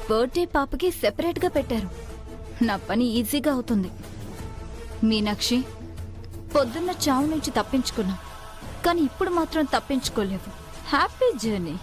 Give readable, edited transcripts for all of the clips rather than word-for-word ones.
Birthday పాపకి separate గా పెట్టారు. నా పని ఈజీగా అవుతుంది. మీనాక్షి, పొద్దున్న చావు నుంచి తప్పించుకున్నావు, కానీ ఇప్పుడు మాత్రం తప్పించుకోలేవు. Happy journey.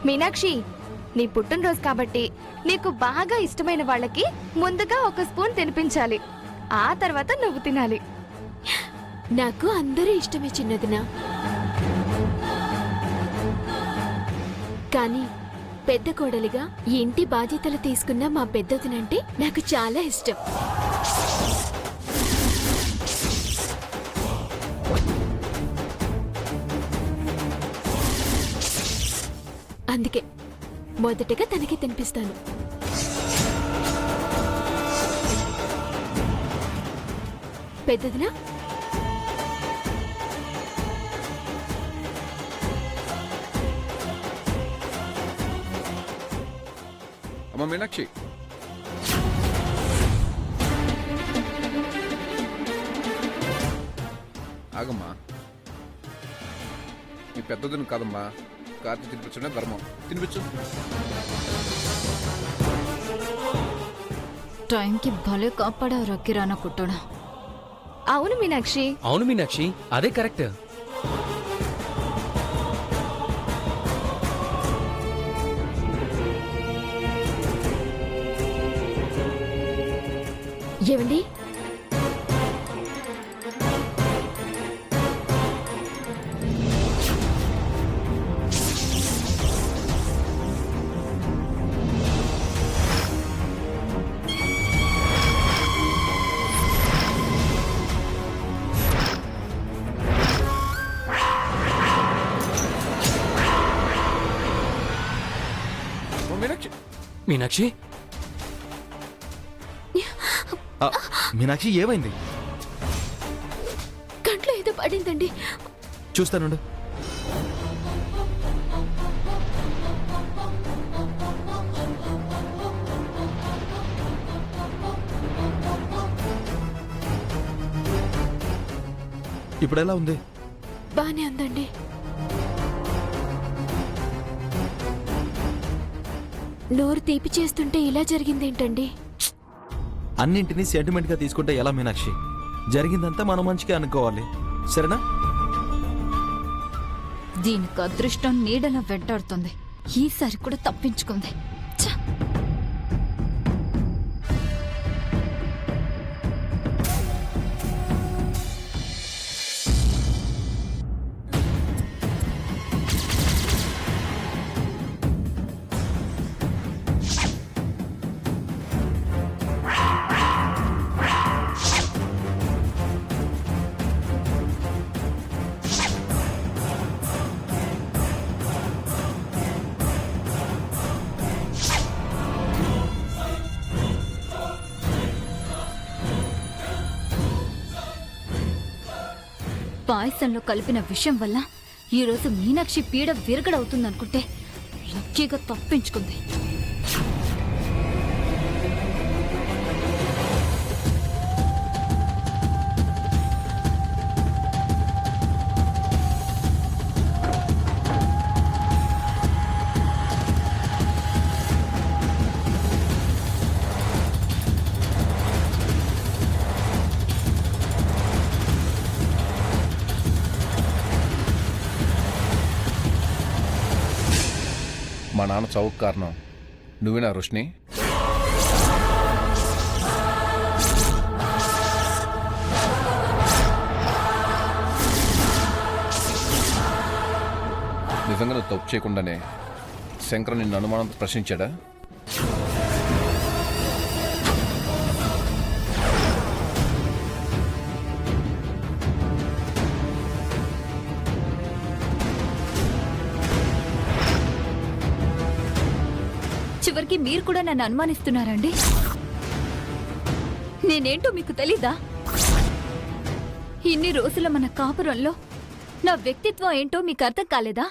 మీనాక్షి, నీ పుట్టినరోజు కాబట్టి నీకు బాగా ఇష్టమైన వాళ్ళకి ముందుగా ఒక స్పూన్ తినిపించాలి. ఆ తర్వాత నువ్వు తినాలి. నాకు అందరూ ఇష్టమే చిన్నదినా, కానీ పెద్ద కోడలిగా ఈ ఇంటి బాధ్యతలు తీసుకున్న మా పెద్దదినంటే నాకు చాలా ఇష్టం. అందుకే మొదటగా తనకి తినిపిస్తాను. పెద్దదినా, అమ్మ మీనాక్షి, ఆగమ్మా. ఈ పెద్దదిని కాదమ్మా, కార్తీ తినిపించడమే ధర్మం. తినిపించు. టైంకి భలే కాపాడావు కిరాణా కుట్టడా. అవును మీనాక్షి, అవును మీనాక్షి, అదే కరెక్ట్. ఏమండి, మీనాక్షి, మీనాక్షి, మీనాక్షి ఏమైంది? కంట్లో ఏదో పడిందండి. చూస్తానుండు. ఇప్పుడు ఎలా ఉంది? బానే ఉందండి. నోరు తీపి చేస్తుంటే ఇలా జరిగిందేంటండి? అన్నింటినీ సెంటిమెంట్ గా తీసుకుంటే ఎలా మీనాక్షి? జరిగిందంతా మన మంచిగా అనుకోవాలి, సరేనా? దీనికి అదృష్టం నీడలా వెంటాడుతుంది. ఈసారి కూడా తప్పించుకుంది. ఛ! పాయసంలో కలిపిన విషం వల్ల ఈరోజు మీనాక్షి పీడ విరగడవుతుందనుకుంటే లక్కీగా తప్పించుకుంది. మా నాన్న చావుకు కారణం నువ్వేనా రోషిని? నిజంగా నువ్వు తప్పు చేయకుండానే శంకర్ నిన్ను అనుమానంతో ప్రశ్నించాడా? చివరికి మీరు కూడా నన్ను అనుమానిస్తున్నారండి? నేనేంటో మీకు తెలీదా? ఇన్ని రోజుల మన కాపురంలో నా వ్యక్తిత్వం ఏంటో మీకు అర్థం కాలేదా?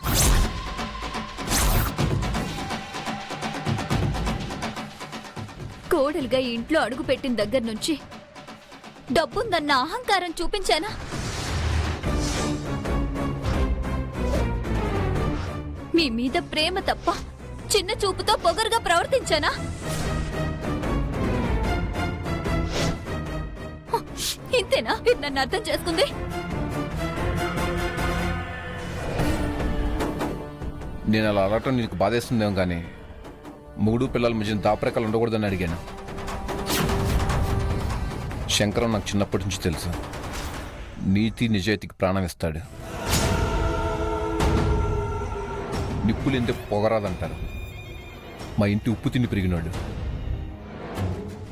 కోడలుగా ఈ ఇంట్లో అడుగుపెట్టిన దగ్గర నుంచి డబ్బుందన్న అహంకారం చూపించానా? మీ మీద ప్రేమ తప్ప చిన్న చూపుతో పొగరుగా ప్రవర్తించానా? ఇంతేనా మీరు నన్ను అర్థం చేసుకుంది? నేను అలా అడగటం నీకు బాధేస్తుందేమో కానీ మూడు పిల్లల మధ్య దాపరికాలు ఉండకూడదని అడిగాను. శంకరం నాకు చిన్నప్పటి నుంచి తెలుసు. నీతి నిజాయితీకి ప్రాణం ఇస్తాడు. నిప్పులేంటే పొగరాదంటారు. మా ఇంటి ఉప్పు తిండి పెరిగినాడు.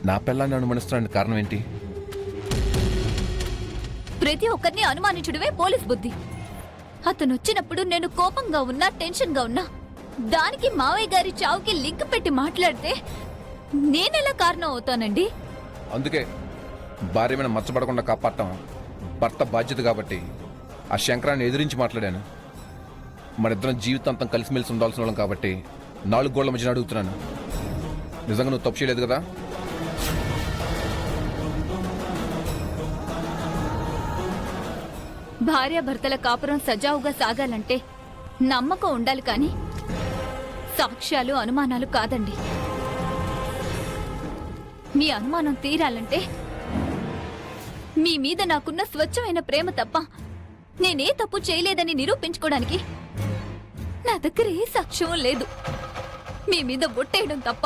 నా పిల్లాన్ని అనుమానిస్తున్నానికి కారణం ఏంటి? ప్రతి ఒక్కరిని అనుమానించడమే పోలీస్ బుద్ధి. అతను వచ్చినప్పుడు నేను కోపంగా ఉన్నా, టెన్షన్గా ఉన్నా, దానికి మావయ్య గారి చావుకి లింక్ పెట్టి మాట్లాడితే నేనెలా కారణం అవుతానండి? అందుకే భార్య మీద మచ్చబడకుండా కాపాడటం భర్త బాధ్యత కాబట్టి ఆ శంకరాన్ని ఎదిరించి మాట్లాడాను. మనిద్దరం జీవితాంతం కలిసిమెలిసి ఉండాల్సిన వాళ్ళం కాబట్టి 4 గోళ్ల మధ్యన అడుగుతున్నాను. నిజంగా నువ్వు తప్పు చేయలేదు కదా? భార్యాభర్తల కాపురం సజావుగా సాగాలంటే నమ్మకం ఉండాలి కానీ సాక్ష్యాలు, అనుమానాలు కాదండి. మీ అనుమానం తీరాలంటే మీ మీద నాకున్న స్వచ్ఛమైన ప్రేమ తప్ప నేనే తప్పు చేయలేదని నిరూపించుకోవడానికి నా దగ్గర ఏ సాక్ష్యం లేదు. మీ మీద బొట్టేయడం తప్ప.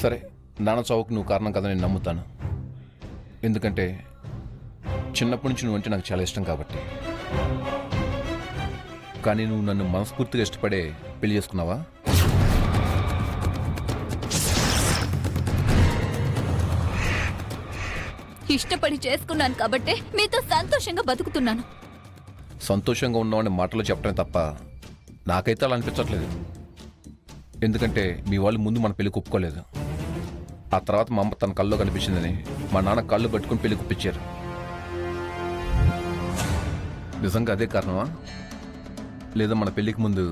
సరే, నాన్న చావుకు నువ్వు కారణం కదా నేను నమ్ముతాను. ఎందుకంటే చిన్నప్పటి నుంచి నువ్వంటే నాకు చాలా ఇష్టం కాబట్టి. కానీ నువ్వు నన్ను మనస్ఫూర్తిగా ఇష్టపడే పెళ్లి చేసుకున్నావా? ఇష్టపడి చేసుకున్నాను కాబట్టే మీతో సంతోషంగా బతుకుతున్నాను. సంతోషంగా ఉన్నామని మాటలు చెప్పడమే తప్ప నాకైతే అలా అనిపించట్లేదు. ఎందుకంటే మీ వాళ్ళు ముందు మన పెళ్లి ఒప్పుకోలేదు. ఆ తర్వాత మా అమ్మ తన కల్లో కనిపించిందని మా నాన్న కళ్ళు పట్టుకుని పెళ్లి కుప్పించారు. నిజంగా అదే కారణమా? లేదా మన పెళ్లికి ముందు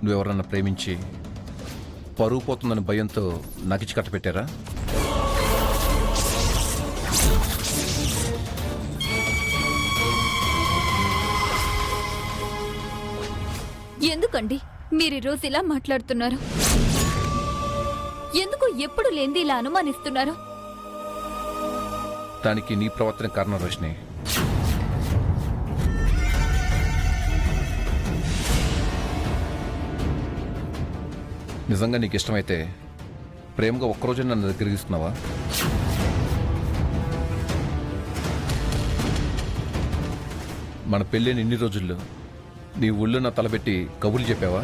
నువ్వెవరన్నా ప్రేమించి పరువు పోతుందని భయంతో నకిచి కట్టపెట్టారా? ఎందుకండి మీరు ఈ రోజు ఇలా మాట్లాడుతున్నారు? ఎందుకు ఎప్పుడు లేంది ఇలా అనుమానిస్తున్నారు? దానికి నీ ప్రవర్తన కారణం రోషిని. నిజంగా నీకు ఇష్టమైతే ప్రేమగా ఒక్కరోజు నన్ను దగ్గరికి ఇస్తున్నావా? మన పెళ్ళైన ఇన్ని రోజుల్లో నీ ఒళ్ళు నా తలబెట్టి కబుర్లు చెప్పావా?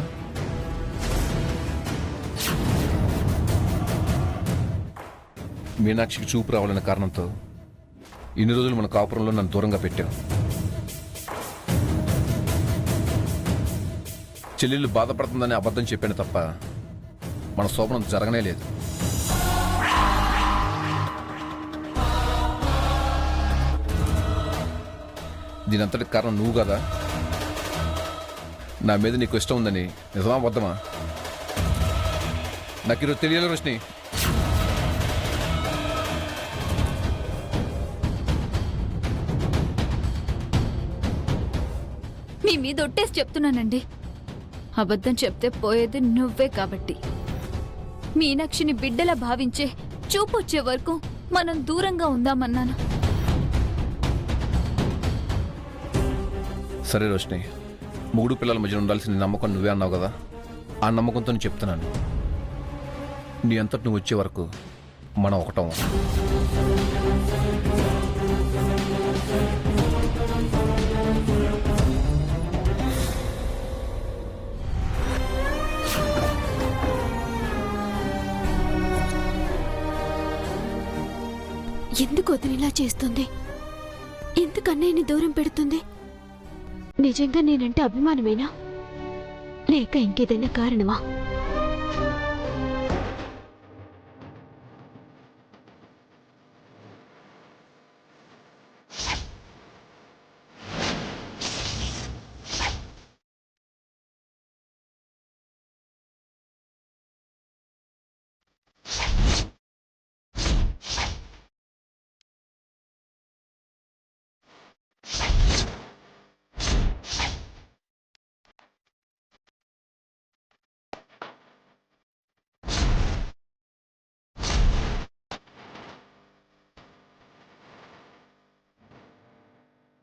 మీనాక్షికి చూపు రావాలనే కారణంతో ఇన్ని రోజులు మన కాపురంలో నన్ను దూరంగా పెట్టావు. చెల్లెళ్ళు బాధపడుతుందని అబద్ధం చెప్పాను తప్ప మన శోభనం జరగనే లేదు. దీనంతటి కారణం నువ్వు కదా? నా మీద నీకు ఇష్టం ఉందని నిజమా అబద్ధమా? నాకు ఈరోజు తెలియాలి రోషిని. మీ మీద ఒట్టేసి చెప్తున్నానండి, అబద్ధం చెప్తే పోయేది నువ్వే కాబట్టి. మీనాక్షిని బిడ్డలా భావించే చూపొచ్చే వరకు మనం దూరంగా ఉందామన్నాను. సరే రోషిని, మూడు పిల్లల మధ్య ఉండాల్సిన నమ్మకం నువ్వే అన్నావు కదా, ఆ నమ్మకంతో నేను చెప్తున్నాను. నీ అంతటి నువ్వు వచ్చే వరకు మనం ఒకటం. ఎందుకు వదిన ఇలా చేస్తుంది? ఎందుకు అన్నయ్యని దూరం పెడుతుంది? నిజంగా నేనంటే అభిమానమేనా, లేక ఇంకేదైనా కారణమా?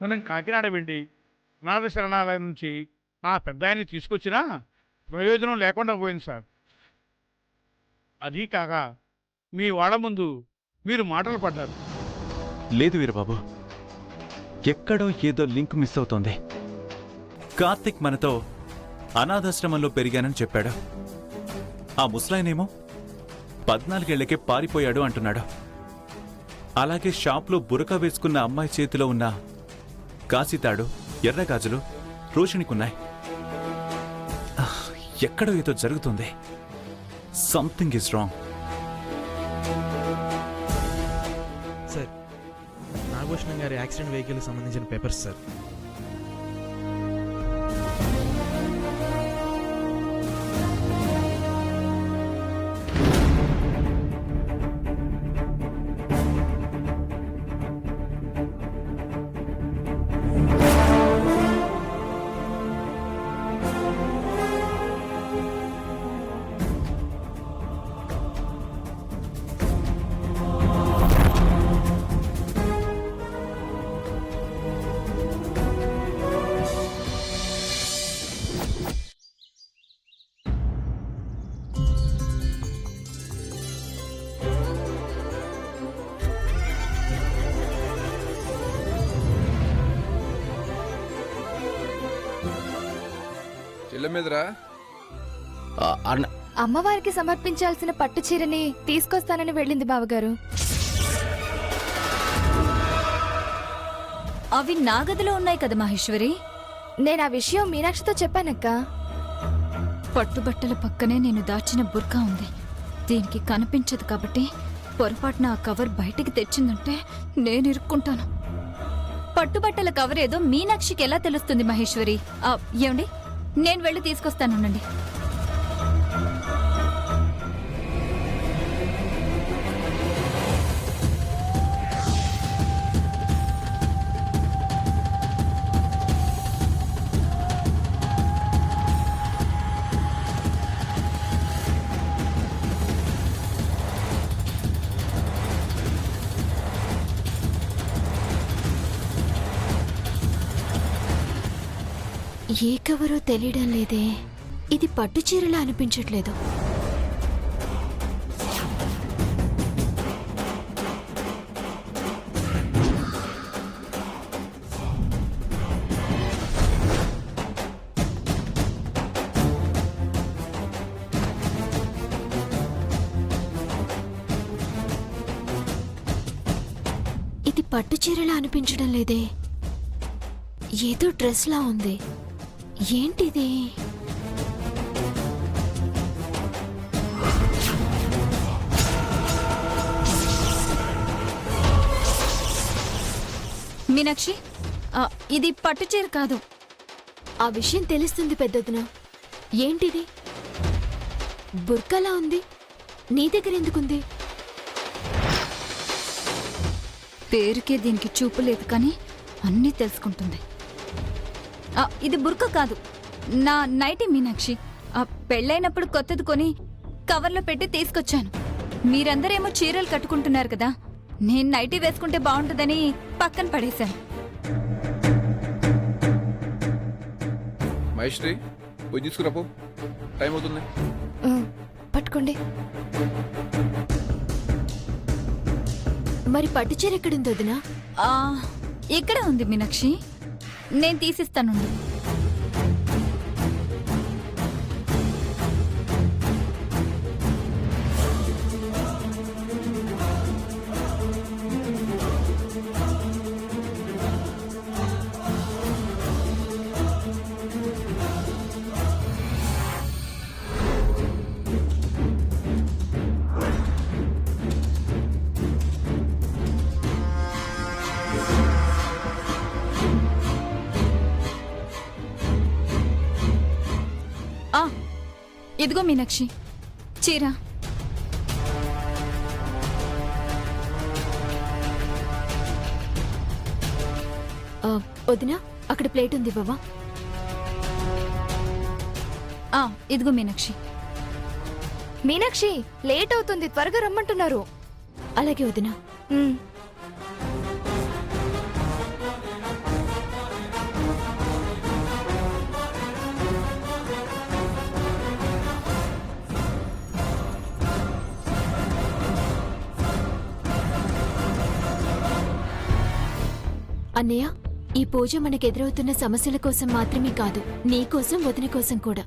మనం కాకినాడ వెళ్ళి అనాథ శరణాలయం నుంచి ఆ పెద్ద ఆయన్ని తీసుకొచ్చినా ప్రయోజనం లేకుండా పోయింది సార్. అదీ కాక మీ వాళ్ళ ముందు మీరు మాటలు పడ్డారు. లేదు వీరబాబు, ఎక్కడో ఏదో లింక్ మిస్ అవుతోంది. కార్తిక్ మనతో అనాథాశ్రమంలో పెరిగానని చెప్పాడు. ఆ ముసలాయనేమో 14 ఏళ్లకే పారిపోయాడు అంటున్నాడు. అలాగే షాప్లో బురక వేసుకున్న అమ్మాయి చేతిలో ఉన్న కాశీతాడు, ఎర్రగాజులు రోషిణికున్నాయి. ఎక్కడో ఏదో జరుగుతుంది. Something is wrong. Sir, Nagabhushanam గారి యాక్సిడెంట్ వెహికల్కి సంబంధించిన పేపర్స్ సార్. చెల్లె మీదరా అమ్మవారికి సమర్పించాల్సిన పట్టు చీరని తీసుకొస్తానని వెళ్ళింది బావగారు. అవి నా గదిలో ఉన్నాయి కదా మహేశ్వరి. నేను ఆ విషయం మీనాక్షితో చెప్పానక్క. పట్టుబట్టల పక్కనే నేను దాచిన బుర్కా ఉంది. దీనికి కనిపించదు కాబట్టి పొరపాటున ఆ కవర్ బయటికి తెచ్చిందంటే నేను ఇరుక్కుంటాను. పట్టుబట్టల కవర్ ఏదో మీనాక్షికి ఎలా తెలుస్తుంది మహేశ్వరి? ఏమండి, నేను వెళ్ళి తీసుకొస్తానుండండి. ఏ కవరో తెలియడం లేదే. ఇది పట్టు చీరలా అనిపించట్లేదు. ఇది పట్టు చీరలా అనిపించడం లేదే. ఏదో డ్రెస్లా ఉంది. ఏంటిది? మీనాక్షి, ఇది పట్టు చీర కాదు. ఆ విషయం తెలుస్తుంది పెద్దదిన. ఏంటిది? బుర్కలా ఉంది, నీ దగ్గర ఎందుకుంది? పేరుకే దీనికి చూపు లేదు కానీ అన్నీ తెలుసుకుంటుంది. ఇది బుర్క కాదు, నా నైటీ మీనాక్షి. పెళ్ళైనప్పుడు కొత్తది కొని కవర్లో పెట్టి తీసుకొచ్చాను. మీరందరేమో చీరలు కట్టుకుంటున్నారు కదా, నేను నైటీ వేసుకుంటే బాగుంటుందని పక్కన పడేశాను. మహేశ్వరి పోయి తీసుకురాపో, టైం అవుతుంది. పట్టుకోండి. మరి పట్టుచీర ఎక్కడుంది వదినా? ఇక్కడ ఉంది మీనాక్షి, నేను తీసిస్తానుండు. ఇదిగో మీనాక్షి చీర. వదినా, అక్కడ ప్లేట్ ఉంది బావా. ఇదిగో మీనాక్షి. మీనాక్షి, లేట్ అవుతుంది, త్వరగా రమ్మంటున్నారు. అలాగే వదినా. అన్నయ్య, ఈ పూజ మనకెదురవుతున్న సమస్యల కోసం మాత్రమే కాదు, నీ కోసం వదిన కోసం కూడా.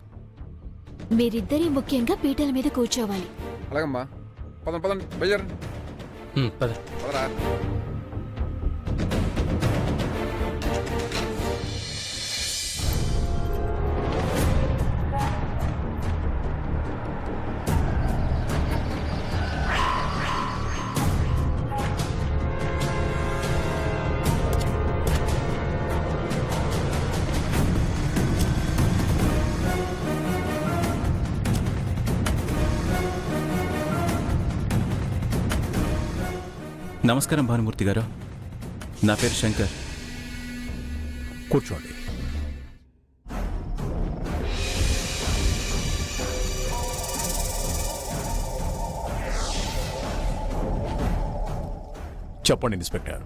మీరిద్దరే ముఖ్యంగా పీటల మీద కూర్చోవాలి. అలాగమ్మా, పదండి పదండి, బయలుదేరండి. పద. పదరా. నమస్కారం భానుమూర్తి గారు, నా పేరు శంకర్. కూర్చోండి. చెప్పండి ఇన్స్పెక్టర్,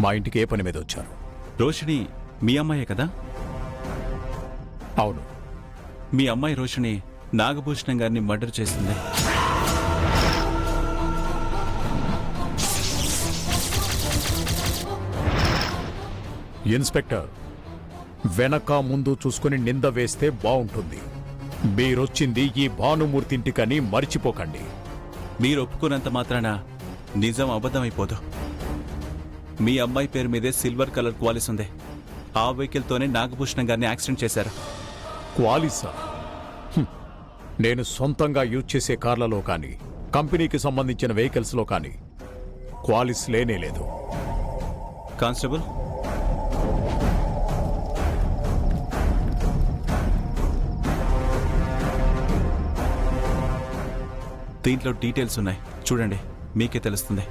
మా ఇంటికి ఏ పని మీద వచ్చారు? రోషిణి మీ అమ్మాయే కదా? అవును. మీ అమ్మాయి రోషిణి నాగభూషణం గారిని మర్డర్ చేసింది. ఇన్స్పెక్టర్, వెనక ముందు చూసుకుని నింద వేస్తే బావుంటుంది. మీరొచ్చింది ఈ భానుమూర్తి ఇంటికని మర్చిపోకండి. మీరు ఒప్పుకున్నంత మాత్రాన నిజం అబద్ధమైపోదు. మీ అమ్మాయి పేరు మీదే సిల్వర్ కలర్ క్వాలిస్ ఉంది. ఆ వెహికల్తోనే నాగభూషణం గారిని యాక్సిడెంట్ చేశారు. క్వాలిసా? నేను సొంతంగా యూజ్ చేసే కార్లలో కానీ, కంపెనీకి సంబంధించిన వెహికల్స్లో కానీ క్వాలిస్ లేనేలేదు. కానిస్టేబుల్, దీంట్లో డీటెయిల్స్ ఉన్నాయి, చూడండి, మీకే తెలుస్తుంది.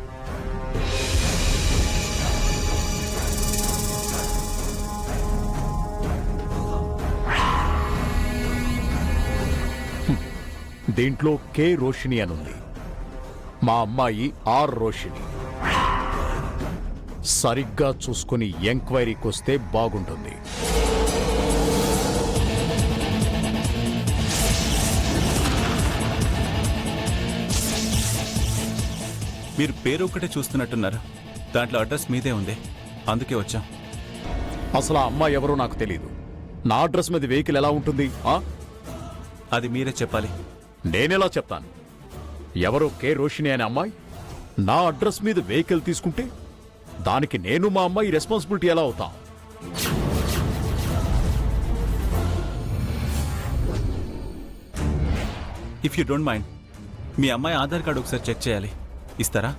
దీంట్లో కే రోషిణి అనుంది. మా అమ్మాయి ఆర్ రోషిణి. సరిగ్గా చూసుకుని ఎంక్వైరీకి వస్తే బాగుంటుంది. మీరు పేరు ఒక్కటే చూస్తున్నట్టున్నారు, దాంట్లో అడ్రస్ మీదే ఉంది, అందుకే వచ్చాం. అసలు ఆ అమ్మాయి ఎవరో నాకు తెలియదు. నా అడ్రస్ మీద వెహికల్ ఎలా ఉంటుంది? అది మీరే చెప్పాలి. నేనెలా చెప్తాను? ఎవరో కే రోషిణి అనే అమ్మాయి నా అడ్రస్ మీద వెహికల్ తీసుకుంటే దానికి నేను మా అమ్మాయి రెస్పాన్సిబిలిటీ ఎలా అవుతాం? ఇఫ్ యూ డోంట్ మైండ్, మీ అమ్మాయి ఆధార్ కార్డు ఒకసారి చెక్ చేయాలి, ఇస్తారా?